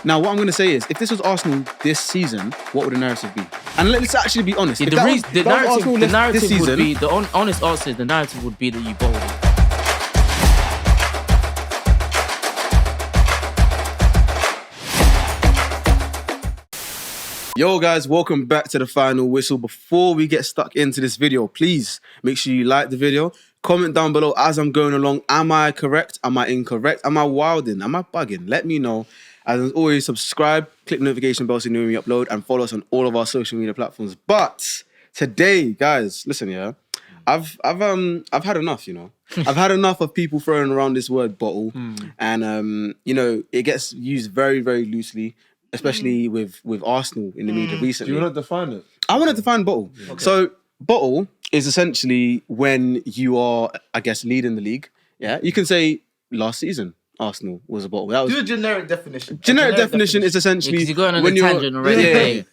Now, what I'm going to say is, if this was Arsenal this season, what would the narrative be? And let's actually be honest. Yeah, the narrative would be, the honest answer is the narrative would be that you bottled it. Yo guys, welcome back to the Final Whistle. Before we get stuck into this video, please make sure you like the video. Comment down below as I'm going along. Am I correct? Am I incorrect? Am I wilding? Am I bugging? Let me know. As always, subscribe, click the notification bell so you know when we upload, and follow us on all of our social media platforms. But today, guys, listen, yeah, I've had enough, you know. I've had enough of people throwing around this word bottle, and you know, it gets used very, very loosely, especially with Arsenal in the media recently. Do you want to define it? I want to define bottle. Okay. So bottle is essentially when you are, I guess, leading the league. Yeah, you can say last season Arsenal was a bottle. That was do a generic definition. Generic definition is essentially you're going on a tangent already.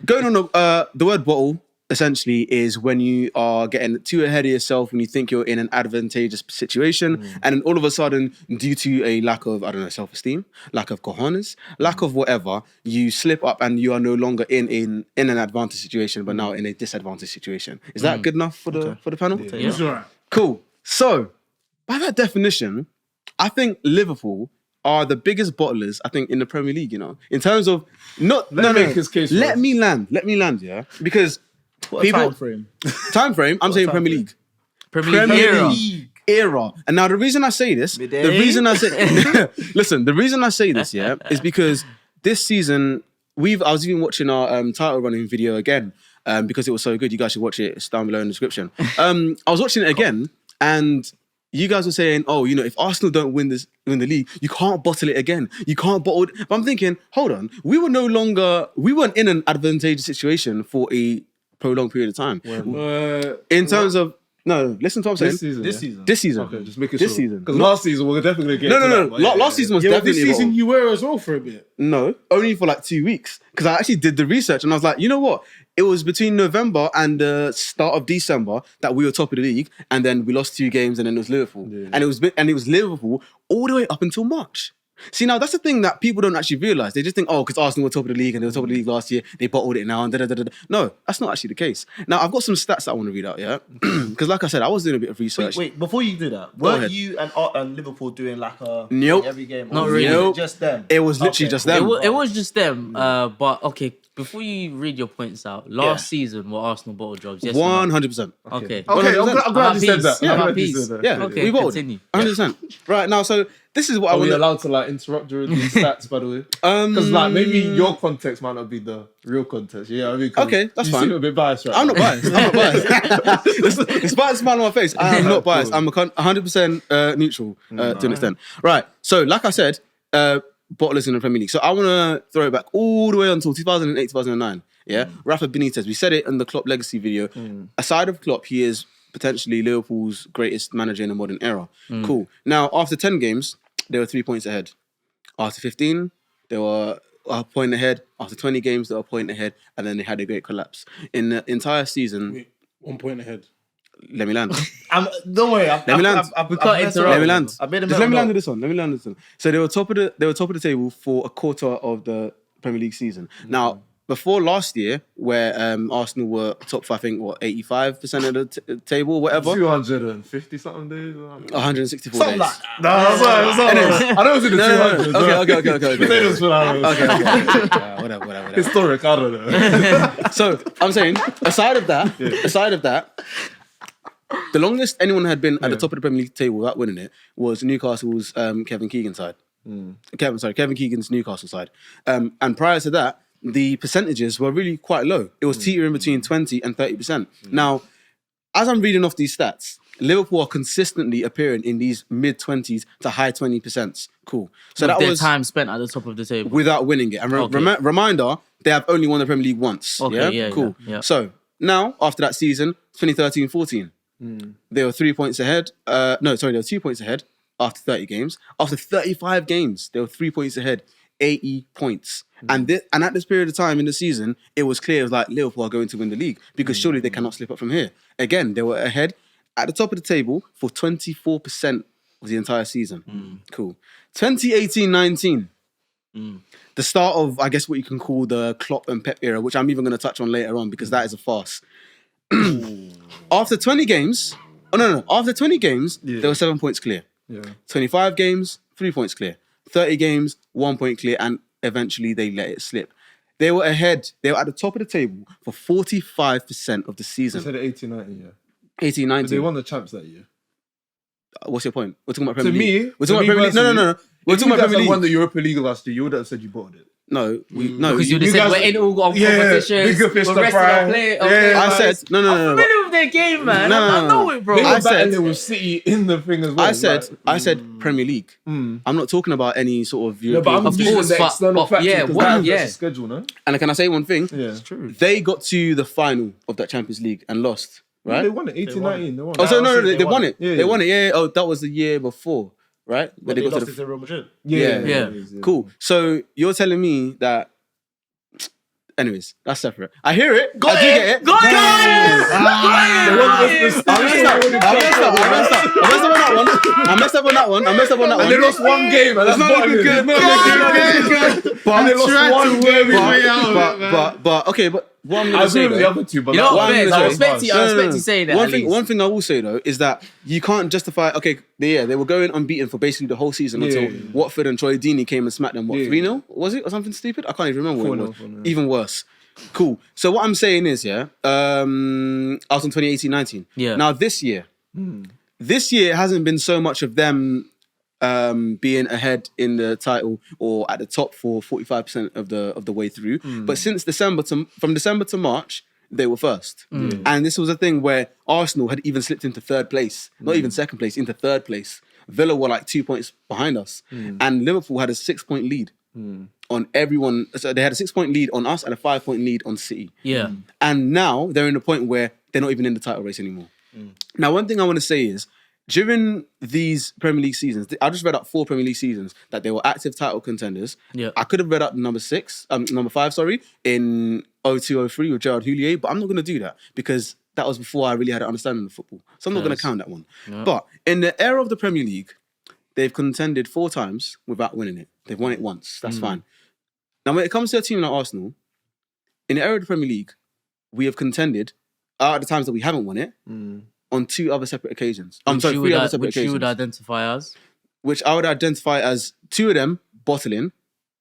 Going on the word bottle essentially is when you are getting too ahead of yourself, when you think you're in an advantageous situation, and then all of a sudden, due to a lack of, I don't know, self-esteem, lack of cojones, lack of whatever, you slip up and you are no longer in an advantage situation, but now in a disadvantaged situation. Is that good enough for the panel? Yeah. It's all right. Cool. So, by that definition, I think Liverpool are the biggest bottlers, I think, in the Premier League, you know, in terms of let me land, yeah, because Time frame. I'm saying Premier League. Premier League era. And now the reason I say this, the reason I say this, yeah, is because this season I was even watching our title running video again because it was so good. You guys should watch it. It's down below in the description. I was watching it again, and you guys were saying, oh, you know, if Arsenal don't win the league, you can't bottle it again. You can't bottle it. But I'm thinking, hold on, we weren't in an advantageous situation for a prolonged period of time. In terms of listen to what I'm saying. This season. Okay, just make it this sure. season. Because last season we're definitely going to get No. Last season was definitely this season you were as well for a bit. No, only for like 2 weeks. Because I actually did the research and I was like, you know what? It was between November and the start of December that we were top of the league, and then we lost 2 games, and then it was Liverpool, and it was Liverpool all the way up until March. See, now that's the thing that people don't actually realise. They just think, oh, because Arsenal were top of the league and they were top of the league last year, they bottled it now and da-da-da-da. No, that's not actually the case. Now, I've got some stats that I want to read out, yeah? Because like I said, I was doing a bit of research. Wait, before you do that, weren't you and Liverpool doing like a every game? Not really. Nope. Just them? It was literally just them. It was just them. But okay, before you read your points out, last season were Arsenal bottle jobs? Yes, 100%. Okay. I'm glad you said that. I'm at peace. Yeah, Okay, we bottled. continue. 100%. Right, now, so this is what I Are want we allowed to like interrupt during these stats, by the way? Because like maybe your context might not be the real context. Yeah, I mean, okay, that's fine. You seem a bit biased, right? I'm not biased. Despite the smile on my face, I am not biased. I'm 100% neutral to an extent. Right, so like I said, bottlers in the Premier League. So I want to throw it back all the way until 2008, 2009. Yeah, Rafa Benitez. We said it in the Klopp legacy video. Aside of Klopp, he is potentially Liverpool's greatest manager in the modern era. Cool. Now, after 10 games, they were 3 points ahead. After 15, they were a point ahead. After 20 games, they were a point ahead. And then they had a great collapse. In the entire season... Wait, 1 point ahead. Let me land. Don't worry. Let me land. We can't interrupt. Let me land. Just let me land with this one. So they were top of the table for a quarter of the Premier League season. Now, before last year, where Arsenal were top 5, I think, 85% of the table, whatever. 250 something days. 164 Something days. like that. No, I know it was in the 200s. Okay. Whatever. Historic, I don't know. So I'm saying, aside of that, the longest anyone had been at the top of the Premier League table without winning it was Newcastle's Kevin Keegan's side. Kevin Keegan's Newcastle side. And prior to that, the percentages were really quite low. It was teetering between 20 and 30%. Now, as I'm reading off these stats, Liverpool are consistently appearing in these mid-20s to high 20%. Cool. So that was time spent at the top of the table without winning it. And reminder, they have only won the Premier League once. Okay, yeah, cool. Yeah. So now, after that season, 2013-14, they were 3 points ahead. They were 2 points ahead after 30 games. After 35 games, they were 3 points ahead. 80 points. And at this period of time in the season, it was clear it was like Liverpool are going to win the league because surely they cannot slip up from here. Again, they were ahead at the top of the table for 24% of the entire season. Cool. 2018-19, The start of, I guess, what you can call the Klopp and Pep era, which I'm even going to touch on later on because that is a farce. After 20 games, after 20 games, they were 7 points clear. 25 games, 3 points clear. 30 games, 1 point clear, and eventually they let it slip. They were ahead. They were at the top of the table for 45% of the season. You said 18-19, yeah. 18-19. But they won the champs that year. What's your point? We're talking about Premier To League. me, We're talking about Premier League. No. We're talking about Premier League. Won the Europa League last year, you would have said you bought it. No, because you would have said we're in all competitions. bigger fish We're to resting fry. our play. I said no. I'm familiar with their game, man. I know it, bro. They were I said- battling with City in the thing as well. I said Premier League. I'm not talking about any sort of No, European. but I'm using the external factors. yeah, The schedule, no? And can I say one thing? Yeah, it's true. They got to the final of that Champions League and lost. Right? They won it. 18-19. They won it. Oh, so no, they won it. Yeah, They won it. Yeah. Oh, that was the year before, right? But they lost it to Real Madrid. Yeah. Cool. So you're telling me that. Anyways, that's separate. I hear it. I do get it. Got it! I messed up on that one. And they lost one game. And that's not good. But okay, but what I'm I gonna say agree with the though, other two, but You know that what, one Bez, is I so respect fast. you. I respect you saying that. One thing I will say though is that you can't justify. Okay, they were going unbeaten for basically the whole season until Watford and Troy Deeney came and smacked them. What 3-0 was it or something stupid? I can't even remember. What it was. 4-0. Even worse. Cool. So what I'm saying is, I was in 2018-19. Yeah. Now this year it hasn't been so much of them being ahead in the title or at the top for 45% of the way through. But since from December to March, they were first. And this was a thing where Arsenal had even slipped into third place, not even second place, into third place. Villa were like 2 points behind us. And Liverpool had a 6-point lead on everyone. So they had a 6-point lead on us and a 5-point lead on City. Yeah. And now they're in a point where they're not even in the title race anymore. Now, one thing I want to say is, during these Premier League seasons, I just read up 4 Premier League seasons that they were active title contenders. Yeah. I could have read up number 5, in 02-03 with Gerard Houllier, but I'm not going to do that because that was before I really had an understanding of football. So I'm not going to count that one. Yeah. But in the era of the Premier League, they've contended 4 times without winning it. They've won it once. That's fine. Now, when it comes to a team like Arsenal, in the era of the Premier League, we have contended at the times that we haven't won it on 2 other separate occasions. I'm sorry, 3 other separate occasions. Which you would identify as? Which I would identify as 2 of them bottling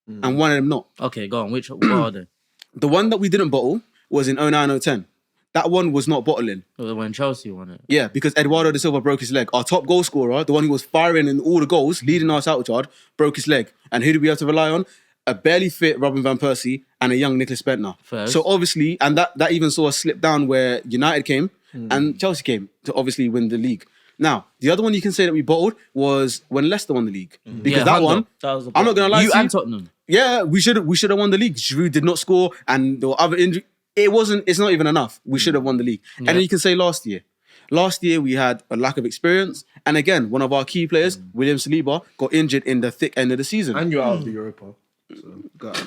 and 1 of them not. Okay, go on. What are they? The one that we didn't bottle was in 09-010. That one was not bottling. When Chelsea won it. Yeah, because Eduardo da Silva broke his leg. Our top goal scorer, the one who was firing in all the goals, leading us out yard, broke his leg. And who do we have to rely on? A barely fit Robin van Persie and a young Nicholas Bentner. First. So obviously, and that even saw us slip down where United came and Chelsea came to obviously win the league. Now, the other one you can say that we bottled was when Leicester won the league. Because that one, I'm not going to lie You to and Tottenham. Yeah, we should have won the league. Giroud did not score and there were other injuries. It's not even enough. We should have won the league. And then you can say last year. Last year, we had a lack of experience. And again, one of our key players, William Saliba, got injured in the thick end of the season. And you're out of the Europa. So, go add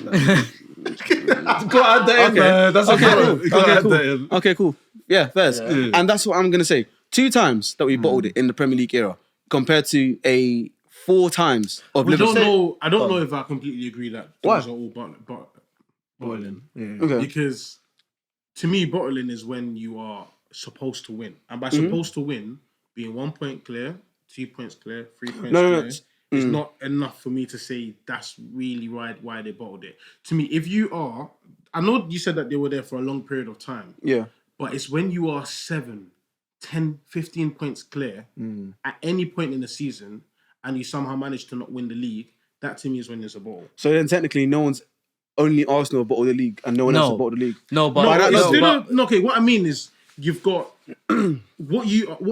that in, man. That's Okay, cool. Yeah, fair. And that's what I'm going to say. 2 times that we bottled it in the Premier League era compared to 4 times of Liverpool. I don't know if I completely agree that those are all bottling. Okay. Because to me, bottling is when you are supposed to win. And by supposed to win, being 1 point clear, 2 points clear, 3 points clear, it's not enough for me to say that's really why they bottled it. To me, if you are, I know you said that they were there for a long period of time. Yeah. But it's when you are 7, 10, 15 points clear at any point in the season and you somehow manage to not win the league, that to me is when there's a bottle. So then technically only Arsenal bottled the league and no one else has bottled the league. Okay, what I mean is you've got what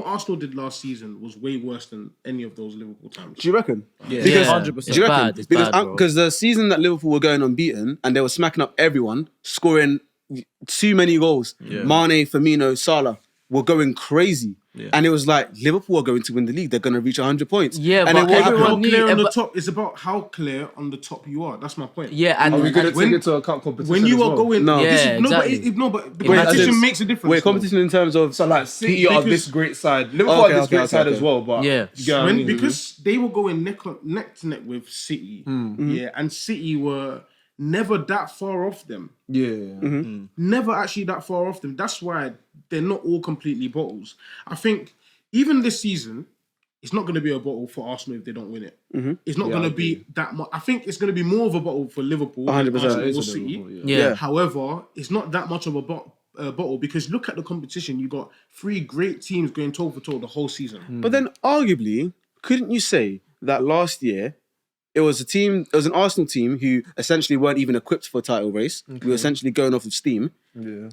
Arsenal did last season was way worse than any of those Liverpool times. Do you reckon? Yeah, Because 100%. Do you reckon? It's bad, bro. Because the season that Liverpool were going unbeaten and they were smacking up everyone, scoring too many goals. Mane, Firmino, Salah. were going crazy. And it was like, Liverpool are going to win the league. They're going to reach 100 points. Yeah, and but then what everyone happened? knew- Clear on the but- top. It's about how clear on the top you are. That's my point. Yeah, and Are we going to when- take into account competition When you as are well? going, No. this Yeah, is, no, exactly. but the Wait, competition as in- makes a difference. Wait, competition in terms of... So like City are because- this great side. Liverpool are this great side as well, but Yeah. you get what I mean? Because they were going neck to neck with City, yeah, and City were never that far off them. Never actually that far off them. That's why they're not all completely bottles. I think even this season, it's not going to be a bottle for Arsenal if they don't win it. It's not going to be that much. I think it's going to be more of a bottle for Liverpool than 100%. Arsenal It's or a City. Liverpool, Yeah. However, it's not that much of a bottle because look at the competition. You got 3 great teams going toe for toe the whole season. But then, arguably, couldn't you say that last year it was an Arsenal team who essentially weren't even equipped for a title race. We were essentially going off of steam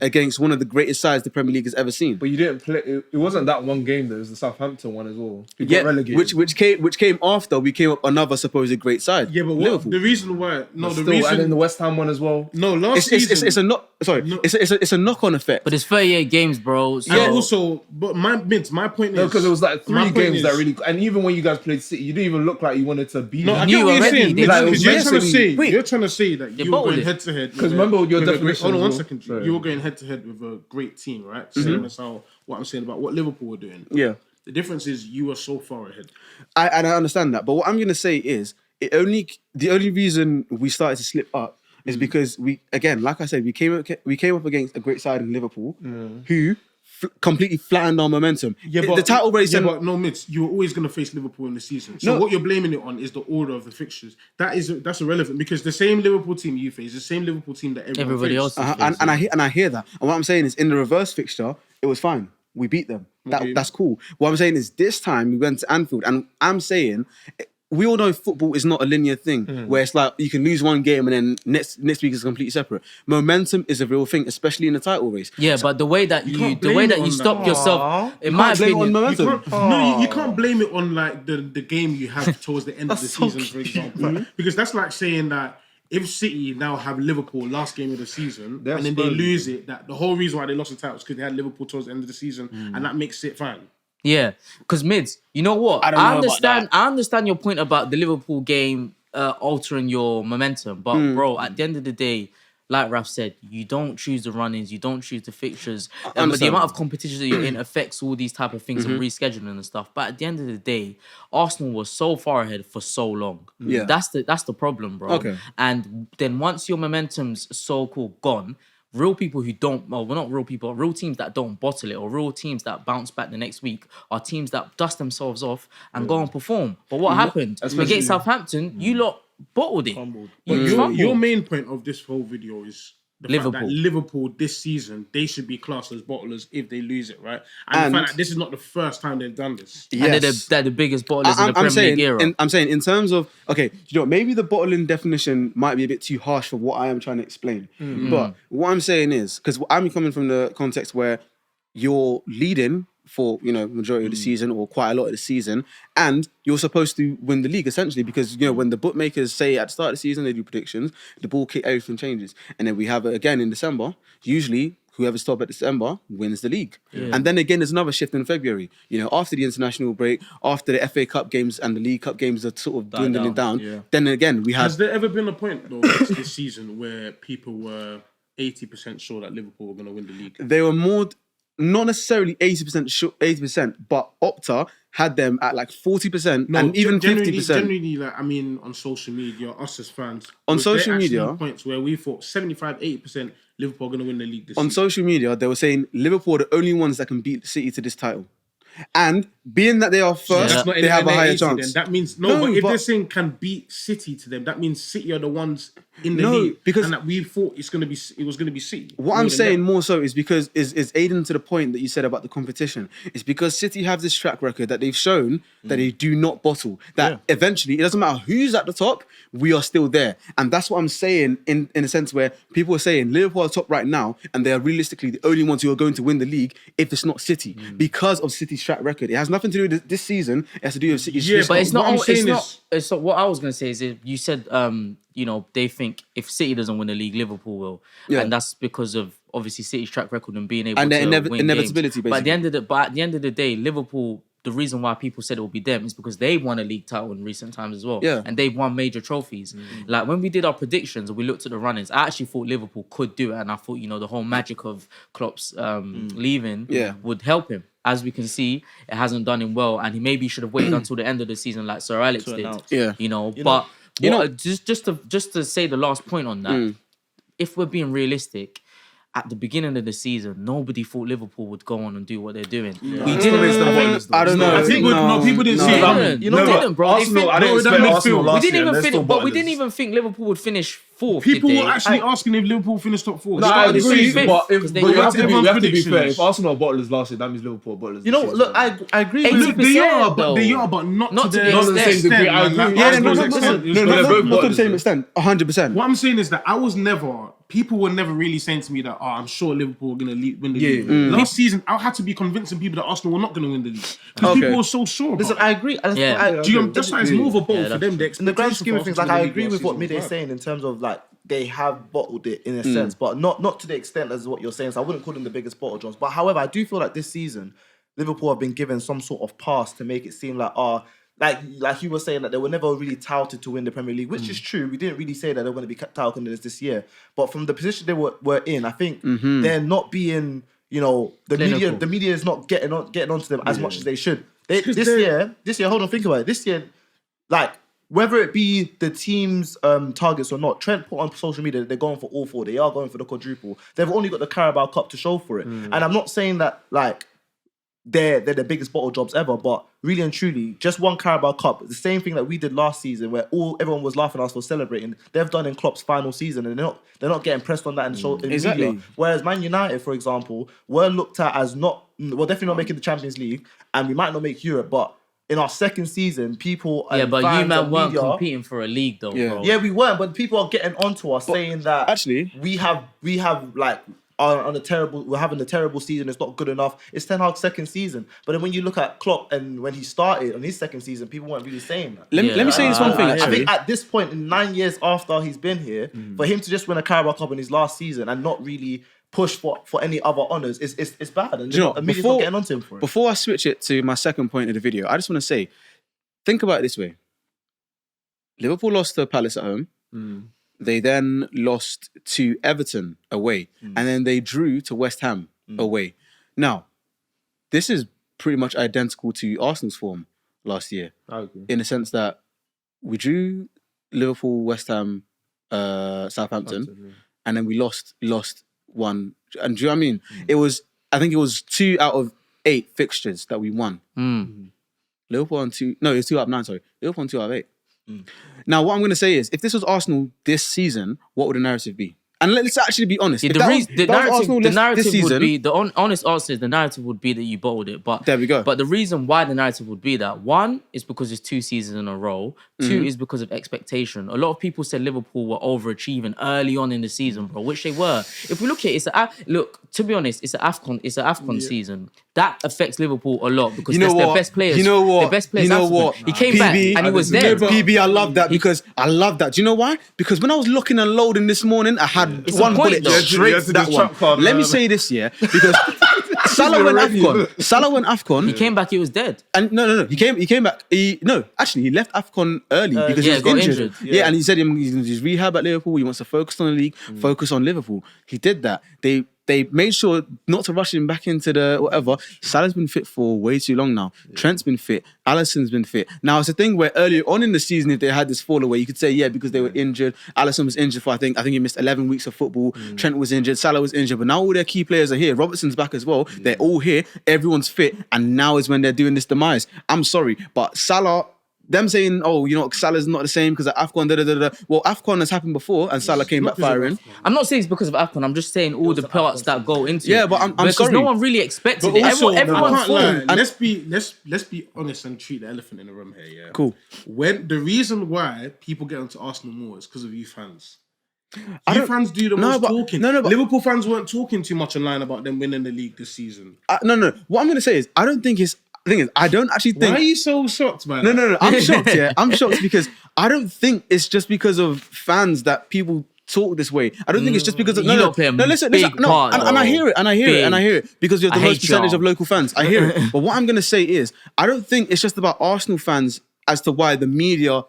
against one of the greatest sides the Premier League has ever seen. But you didn't play. It wasn't that one game though. It was the Southampton one as well. You got Yeah, relegated. which came after we came up another supposed great side. Yeah, but Liverpool. the reason why? No, Still, the reason. and then the West Ham one as well. No, last season. It's a knock. Sorry, No. it's a knock-on effect. But it's 38 games, bro. So And also, but my point is... No, because it was like my 3 point games is- that really. And even when you guys played City, you didn't even look like you wanted to be. No, I there. get knew what you're already saying. they Because was you're trying to basically- say, Wait. you're trying to say that you were bottled going it. head to head. 'Cause remember your definition Hold on one as well. second. Sorry. You were going head to head with a great team, right? Same as how what I'm saying about what Liverpool were doing. Yeah. The difference is you were so far ahead. I understand that, but what I'm gonna say is the only reason we started to slip up is because we, again, like I said, we came up against a great side in Liverpool who completely flattened our momentum. The title race. Yeah, and- but no, Mitch, you were always going to face Liverpool in the season. So No. what you're blaming it on is the order of the fixtures. That's irrelevant because the same Liverpool team you face, the same Liverpool team that everybody faced. else. and I hear that. And what I'm saying is, in the reverse fixture, it was fine. We beat them. That's cool. What I'm saying is, this time we went to Anfield, and I'm saying, we all know football is not a linear thing where it's like you can lose one game and then next week is completely separate. Momentum is a real thing, especially in the title race. Yeah, but the way that you can't the blame way it that on you that. stop yourself, in my Can't blame it on opinion, momentum. You can't blame it on like the game you have towards the end of the season, for example. Because that's like saying that if City now have Liverpool last game of the season They're and then they Spurs. lose it, that the whole reason why they lost the title is because they had Liverpool towards the end of the season, and that makes it fine. yeah, because Mids, you know what? I don't know about understand. I understand your point about the Liverpool game altering your momentum, but bro, at the end of the day, like Raf said, you don't choose the run-ins, you don't choose the fixtures. But the understand. amount of competition that you're in affects all these type of things and rescheduling and stuff. But at the end of the day, Arsenal was so far ahead for so long. Yeah. That's the problem, bro. Okay. And then once your momentum's so-called gone, real people who don't, well, not real people, real teams that don't bottle it or real teams that bounce back the next week are teams that dust themselves off and go and perform. But what happened? Against Southampton, you lot bottled it. But your main point of this whole video is the fact Liverpool. that Liverpool this season, they should be classed as bottlers if they lose it, right? And the fact that this is not the first time they've done this. And they're the biggest bottlers in the Premier League era. I'm saying in terms of, okay, you know, maybe the bottling definition might be a bit too harsh for what I am trying to explain. But what I'm saying is, because I'm coming from the context where you're leading for, you know, majority of the season or quite a lot of the season, and you're supposed to win the league essentially because, you know, when the bookmakers say at the start of the season they do predictions, the ball kick, everything changes. And then we have it again in December. Usually whoever's top at December wins the league. And then again, there's another shift in February. You know, after the international break, after the FA Cup games and the League Cup games are sort of dwindling down, then again, we have... Has there ever been a point, though, this season where people were 80% sure that Liverpool were going to win the league? They were more... Not necessarily 80% sure, 80%, but Opta had them at like 40% and even 50%. Generally, like, I mean, on social media, us as fans... On was there social actually media- points where we thought 75, 80% Liverpool are going to win the league this On season. social media, they were saying Liverpool are the only ones that can beat City to this title. And being that they are first, That's not they have a higher 80 chance. Then. That means but if they're saying can beat City to them, that means City are the ones in the No, league. because- and that we thought it was going to be City. What more I'm than saying them. more so is because is aiding to the point that you said about the competition. It's because City have this track record that they've shown that they do not bottle. That eventually, it doesn't matter who's at the top, we are still there. And that's what I'm saying in a sense where people are saying Liverpool are top right now and they are realistically the only ones who are going to win the league if it's not City because of City's track record. It has nothing to do with this season. It has to do with City's Yeah, history. But it's not. What I'm saying It's not. What I was gonna say is, if you said, they think if City doesn't win the league, Liverpool will, and that's because of obviously City's track record and being able and to their win inevitability. games. Basically, But at the end of the day, Liverpool. The reason why people said it will be them is because they've won a league title in recent times as well. Yeah. And they've won major trophies. Like when we did our predictions and we looked at the runnings, I actually thought Liverpool could do it. And I thought, the whole magic of Klopp's leaving would help him. As we can see, it hasn't done him well. And he maybe should have waited until the end of the season like Sir Alex did. Yeah. Just to say the last point on that, if we're being realistic, at the beginning of the season, nobody thought Liverpool would go on and do what they're doing. We didn't. I don't know. People didn't see it. Didn't, bro. Arsenal, I didn't expect Arsenal last We didn't year. even think, but we didn't even think Liverpool would finish fourth. People did were they? actually asking if Liverpool finished top 4. No, I They agree, fifth, but because they we went have to to everyone's be fair. predictions. If Arsenal are bottlers last year, that means Liverpool are bottlers. You know, look, I agree with 80%. They are, though. but not Not to to the the same extent. extent. I agree. man. Yeah, Like, no, Arsenal's extent. not to the same extent. 100%. What I'm saying is that people were never really saying to me that, I'm sure Liverpool are going to win the league. Last season, I had to be convincing people that Arsenal were not going to win the league. Because people were so sure about Listen, it. I agree. That's why it's more of a bottle for them. In the grand scheme of things, like I agree with what Midday is saying in terms of like they have bottled it in a sense, but not to the extent as what you're saying. So I wouldn't call them the biggest bottle jobs. But however, I do feel like this season, Liverpool have been given some sort of pass to make it seem like like you were saying that they were never really touted to win the Premier League, which is true. We didn't really say that they were going to be touted contenders this year, but from the position they were in, I think they're not being, the media is not getting onto them as much as they should. This year, hold on, think about it. This year, like whether it be the team's targets or not, Trent put on social media that they're going for all 4. They are going for the quadruple. They've only got the Carabao Cup to show for it, and I'm not saying that like they're the biggest bottle jobs ever, but really and truly, just one Carabao Cup, the same thing that we did last season, where everyone was laughing at us for celebrating. They've done in Klopp's final season, and they're not getting pressed on that in Exactly. media. Whereas Man United, for example, were looked at as definitely not making the Champions League, and we might not make Europe, but in our second season, people and but fans you man and weren't media, competing for a league though, bro. Yeah, we weren't, but people are getting onto us saying that actually, we have like. We're having a terrible season. It's not good enough. It's Ten Hag's second season. But then when you look at Klopp and when he started on his second season, people weren't really saying that. Let me say this one thing. I think at this point, in 9 years after he's been here, for him to just win a Carabao Cup in his last season and not really push for any other honours is bad. And media's not getting onto him for it. Before I switch it to my second point of the video, I just want to say, think about it this way. Liverpool lost to Palace at home. They then lost to Everton away. And then they drew to West Ham away. Now, this is pretty much identical to Arsenal's form last year. I agree. In the sense that we drew Liverpool, West Ham, Southampton, and then we lost one. And do you know what I mean? I think it was 2 out of 8 fixtures that we won. Liverpool on 2. No, it was 2 out of 9, sorry. Liverpool on 2 out of 8. Now, what I'm going to say is, if this was Arsenal this season, what would the narrative be? And let's actually be honest. Yeah, the honest answer is the narrative would be that you bottled it. But there we go. But the reason why the narrative would be that, 1 is because it's 2 seasons in a row. 2 is because of expectation. A lot of people said Liverpool were overachieving early on in the season, bro, which they were. If we look at it, to be honest, it's an AFCON season. That affects Liverpool a lot because that's their best players. You know what? Their best players. You know what? He came back and he was there. PB, I love that because I love that. Do you know why? Because when I was looking and loading this morning, I had It's one a point, bullet though. straight to that one. Let me say this, yeah, because Salah went AFCON. He came back, he was dead. And no. He came back. He left AFCON early because he was injured. Yeah, and he said he's rehab at Liverpool. He wants to focus on the league, focus on Liverpool. He did that. They made sure not to rush him back into the whatever. Salah's been fit for way too long now. Trent's been fit. Alisson's been fit. Now, it's a thing where earlier on in the season, if they had this fall away, you could say, yeah, because they were injured. Alisson was injured for, I think he missed 11 weeks of football. Trent was injured. Salah was injured. But now all their key players are here. Robertson's back as well. They're all here. Everyone's fit. And now is when they're doing this demise. I'm sorry, but Salah... Them saying, Salah's not the same because of AFCON, Well, AFCON has happened before and Salah came back firing. I'm not saying it's because of AFCON. I'm just saying all the parts that go into it. Yeah, but I'm because sorry. no one really expected But it. also, Everyone's full. let's be honest and treat the elephant in the room here, yeah? Cool. When the reason why people get onto Arsenal more is because of you fans. Fans do the most talking. No, but Liverpool fans weren't talking too much online about them winning the league this season. No. What I'm going to say is, I don't think it's The thing is, I don't actually think. Why are you so shocked, man? No. I'm shocked. Yeah, I'm shocked because I don't think it's just because of fans that people talk this way. I don't think it's just because of listen. Part, and I hear it because you're the most percentage of local fans. I hear it. But what I'm gonna say is, I don't think it's just about Arsenal fans as to why the media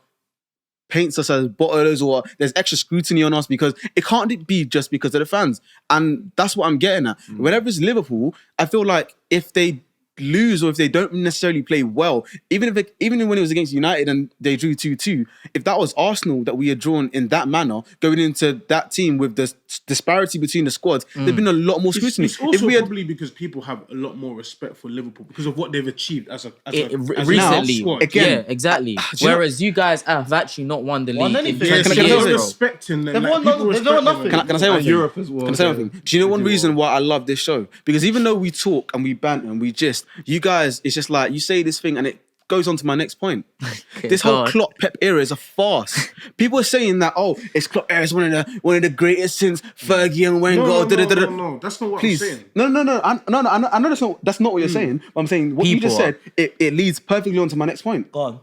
paints us as bottlers or there's extra scrutiny on us, because it can't be just because of the fans. And that's what I'm getting at. Whenever it's Liverpool, I feel like if they lose or if they don't necessarily play well, even when it was against United and they drew 2-2, if that was Arsenal that we had drawn in that manner going into that team with the disparity between the squads, there'd been a lot more scrutiny. It's also probably because people have a lot more respect for Liverpool because of what they've achieved as a recently. squad. Again, yeah, exactly. Whereas you guys have actually not won the league. Respecting them. They've won nothing. Can I say one thing? Europe as well. Can I say one thing? Do you know one reason why I love this show? Because even though we talk and we banter and we gist, you guys, it's just like you say this thing and it goes on to my next point. This whole Klopp Pep era is a farce. People are saying that, it's Klopp era is one of the greatest since Fergie and Wenger. No, that's not what I'm saying. No. I know that's not what you're saying. But I'm saying what you just said. It leads perfectly on to my next point. Go on.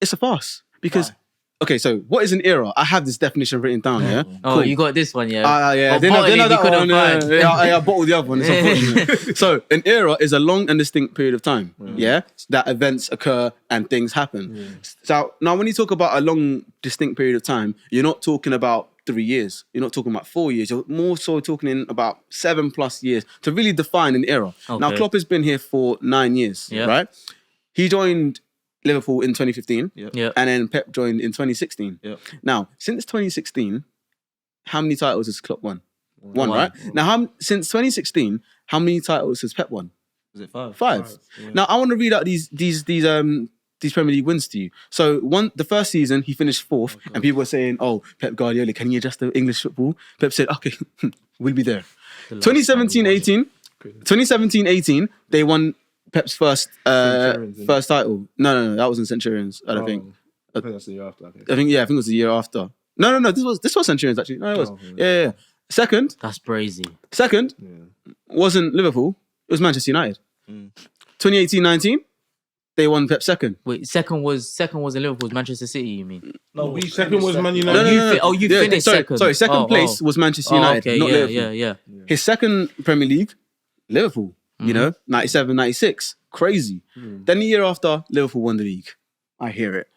It's a farce because. Okay, so what is an era? I have this definition written down. Yeah. Oh, cool. You got this one, yeah. Yeah. They know that one. I bottled the other one. It's unfortunate. So an era is a long and distinct period of time. Yeah, that events occur and things happen. So now, when you talk about a long, distinct period of time, you're not talking about 3 years. You're not talking about 4 years. You're more so talking in about 7+ years to really define an era. Okay. Now, Klopp has been here for 9 years, right? He joined Liverpool in 2015, and then Pep joined in 2016. Now, since 2016, how many titles has Klopp won? One, right? Now, since 2016, how many titles has Pep won? Is it 5? 5. Now, I want to read out these Premier League wins to you. So, the first season he finished 4th, and people were saying, "Oh, Pep Guardiola, can he adjust the English football?" Pep said, "Okay, we'll be there." 2017-18, they won Pep's first title. No, that wasn't Centurions. I don't think. I think that's the year after. I think it was the year after. No. This was Centurions actually. No, it was. Yeah. Second. That's crazy. Second wasn't Liverpool. It was Manchester United. 2018-19, they won Pep's second. Wait, second was in Liverpool's Manchester City. You mean? No, second was Man United. No. You finished second. Sorry, second place was Manchester United, not Liverpool. Yeah. His second Premier League, Liverpool. 97, 96. Crazy. Then the year after, Liverpool won the league. I hear it.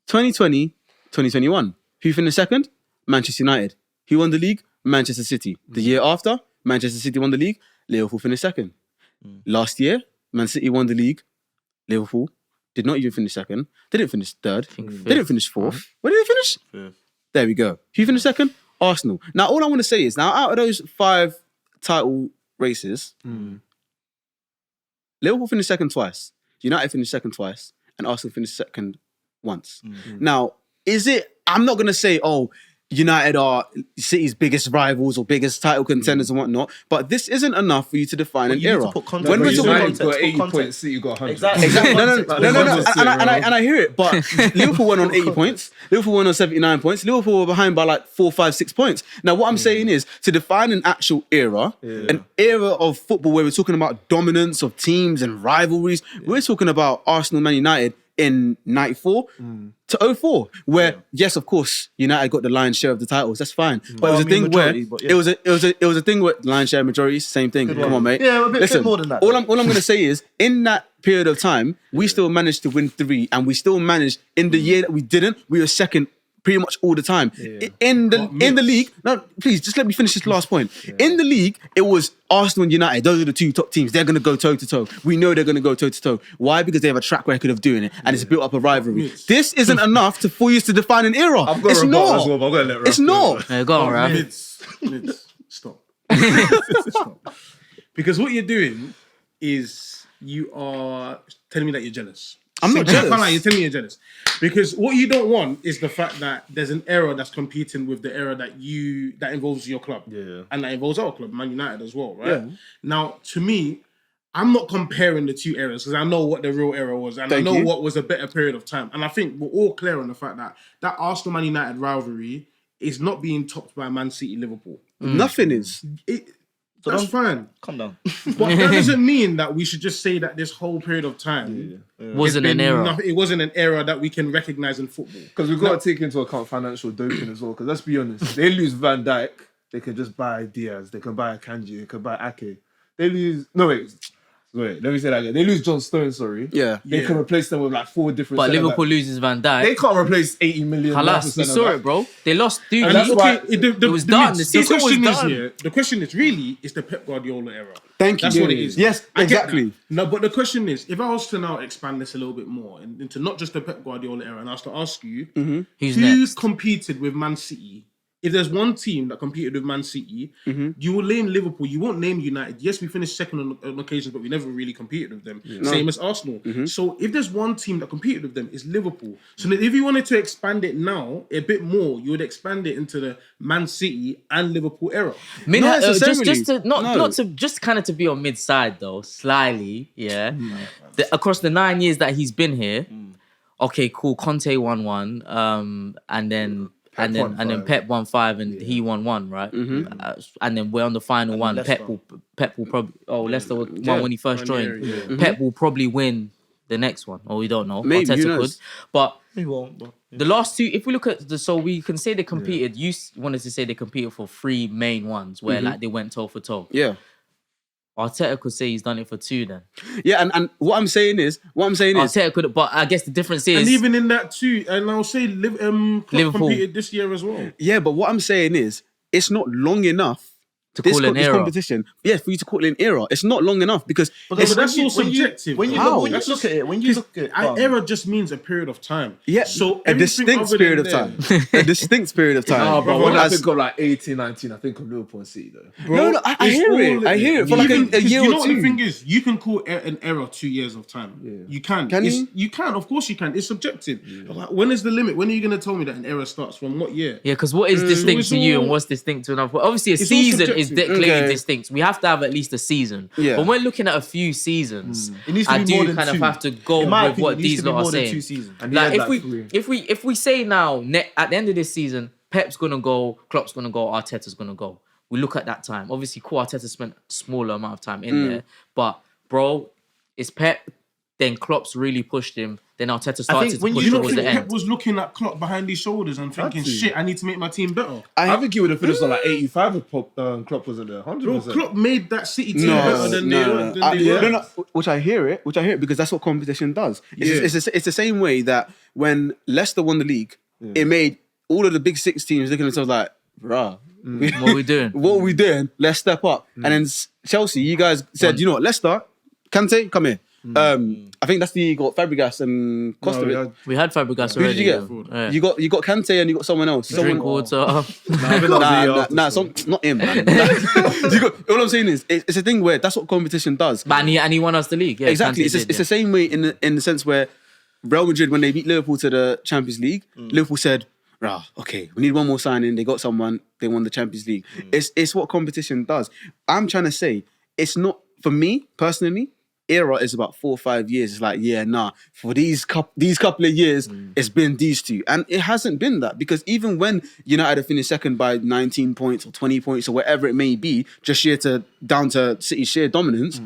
2020, 2021. Who finished second? Manchester United. Who won the league? Manchester City. The year after, Manchester City won the league. Liverpool finished second. Last year, Man City won the league. Liverpool did not even finish second. They didn't finish third. They didn't finish 4th. Where did they finish? 5th. There we go. Who finished second? Arsenal. Now, all I want to say is, out of those 5 title races, Liverpool finished second twice, United finished second twice, and Arsenal finished second once. Now, I'm not going to say, United are City's biggest rivals or biggest title contenders and whatnot, but this isn't enough for you to define an era. When we're talking about got 80 points, City got 100. Exactly. No. And I hear it, but Liverpool went on 80 points. Liverpool went on 79 points. Liverpool were behind by like 4, 5, 6 points. Now, what I'm saying is, to define an actual era, an era of football where we're talking about dominance of teams and rivalries, we're talking about Arsenal, Man United in 94 to 04, where yes, of course, United got the lion's share of the titles. That's fine, but it was a thing where it was a thing with lion's share majority. Same thing. Come on, mate. Yeah, a bit more than that. All I'm going to say is, in that period of time, we still managed to win 3, and we still managed in the year that we didn't. We were second pretty much all the time. In the league, no, please, just let me finish this last point. In the league, it was Arsenal and United. Those are the 2 top teams. They're going to go toe-to-toe. We know they're going to go toe-to-toe. Why? Because they have a track record of doing it, and it's built up a rivalry. This isn't enough for you to define an era. It's not. It's not. Go on, Raph. Stop. Stop. Because what you're doing is you are telling me that you're jealous. I'm not jealous. You're telling me you're jealous. Because what you don't want is the fact that there's an era that's competing with the era that involves your club. And that involves our club, Man United as well, right? Now, to me, I'm not comparing the 2 eras because I know what the real era was and I know what was a better period of time. And I think we're all clear on the fact that Arsenal Man United rivalry is not being topped by Man City Liverpool. Nothing is. That's fine. Calm down. But that doesn't mean that we should just say that this whole period of time wasn't an era. It wasn't an era that we can recognise in football. Because we've got to take into account financial doping as well. Because let's be honest, they lose Van Dijk, they can just buy Diaz, they can buy Akanji, they can buy Ake. They lose... No, wait, let me say that again. They lose John Stones, sorry. Yeah. They can replace them with like 4 different... But Liverpool loses Van Dijk. They can't replace 80 million. Halas, we saw it, bro. They lost Doogie. And that's why it was done. The season was done. The question is really, it's the Pep Guardiola era. Thank you. That's what it is. Yes, I get exactly. that. No, but the question is, if I was to now expand this a little bit more into not just the Pep Guardiola era, and I was to ask you, Who's who next? competed with Man City? If there's one team that competed with Man City, you will name Liverpool. You won't name United. Yes, we finished second on occasions, but we never really competed with them. Same as Arsenal. So if there's one team that competed with them, it's Liverpool. So if you wanted to expand it now a bit more, you would expand it into the Man City and Liverpool era. Just kind of to be on mid side though, slyly, yeah. Across the 9 years that he's been here, okay, cool. Conte won one, and then Pep won 5 and he won 1, right? And then we're on the final one. Leicester. Pep will probably... Leicester won when he first joined. Pep will probably win the next one. Or we don't know. Maybe, Arteta who knows? could. But He won't. But the last 2, if we look at so we can say they competed. You wanted to say they competed for 3 main ones where like they went toe for toe. Yeah. Arteta could say he's done it for 2 then. Yeah, and what I'm saying is, Arteta could, but I guess the difference is... And even in that too, and I'll say Klopp Liverpool competed this year as well. yeah, but what I'm saying is, it's not long enough to call it an this era. competition. Yeah, for you to call it an era, it's not long enough because That's all subjective. when you How? look at it, An era just means a period of time. yeah, So a everything distinct other period of than time. A distinct period of time. Nah, bro, when I As- think of like 18, 19, I think of Liverpool and City though. no, I hear it. I hear it for like a year you know or what two. the thing is? You can call an era 2 years of time. You can. Can you? You can. Of course you can. It's subjective. Like, when is the limit? When are you going to tell me that an era starts from what year? Yeah, because what is distinct it's to you all- and what's distinct to another? Obviously, a all season is subjective. clearly Okay. distinct. We have to have at least a season. Yeah. But when we're looking at a few seasons, It needs to I be more do than kind of 2. have to go In my with what opinion, it needs these to be lot are more than saying. 2 seasons. And he Like had like 3. if we say now at the end of this season, Pep's gonna go, Klopp's gonna go, Arteta's gonna go. We look at that time. Obviously, cool, Arteta spent a smaller amount of time in there, but bro, it's Pep. Then Klopp's really pushed him. Then Arteta started to when push You don't towards think the Pep end. was looking at Klopp behind his shoulders and thinking, shit, I need to make my team better? I think he would have finished on like 85 if Klopp wasn't there. 100%. Bro, Klopp made that City team better than they were. No, which I hear it because that's what competition does. It's the same way that when Leicester won the league, it made all of the big 6 teams looking at themselves like, bruh, What are we doing? what are we doing? Let's step up. And then Chelsea, you guys said, you know what, Leicester, Kante, come here. I think that's you got Fabregas and Costa. We had Fabregas Who did already. you get? Yeah. You got Kante and you got someone else. Drinkwater. Not him, man. All I'm saying is, it's a thing where that's what competition does. and he won us the league. Yeah, Exactly. Kante It's the same way in the sense where Real Madrid, when they beat Liverpool to the Champions League, Liverpool said, "Rah, okay, we need one more signing." They got someone. They won the Champions League. It's what competition does. I'm trying to say, it's not for me personally. Era is about 4 or 5 years. It's like, for these couple of years, it's been these two. And it hasn't been that, because even when United have finished second by 19 points or 20 points or whatever it may be, just down to City's sheer dominance,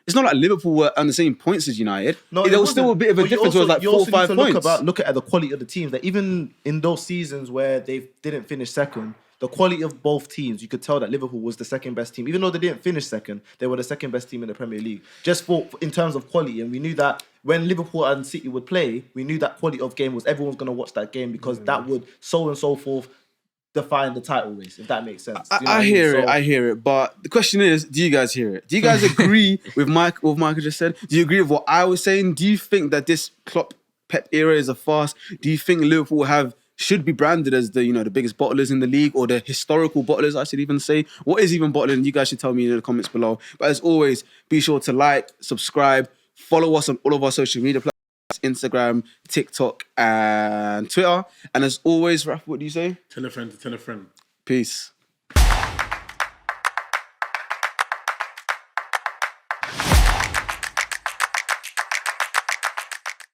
it's not like Liverpool were on the same points as United. No, there was still a bit of a difference. It was like 4 or 5 points. Look at the quality of the teams. That even in those seasons where they didn't finish second, the quality of both teams, you could tell that Liverpool was the second best team. Even though they didn't finish second, they were the second best team in the Premier League. Just in terms of quality. And we knew that when Liverpool and City would play, we knew that quality of game was everyone's going to watch that game, because that would so and so forth define the title race, if that makes sense. I hear it. But the question is, do you guys hear it? Do you guys agree with what Michael just said? Do you agree with what I was saying? Do you think that this Klopp Pep era is a farce? Do you think Liverpool should be branded as the biggest bottlers in the league, or the historical bottlers, I should even say? What is even bottling? You guys should tell me in the comments below. But as always, be sure to like, subscribe, follow us on all of our social media platforms, Instagram, TikTok, and Twitter. And as always, Raph, what do you say? Tell a friend to tell a friend. Peace.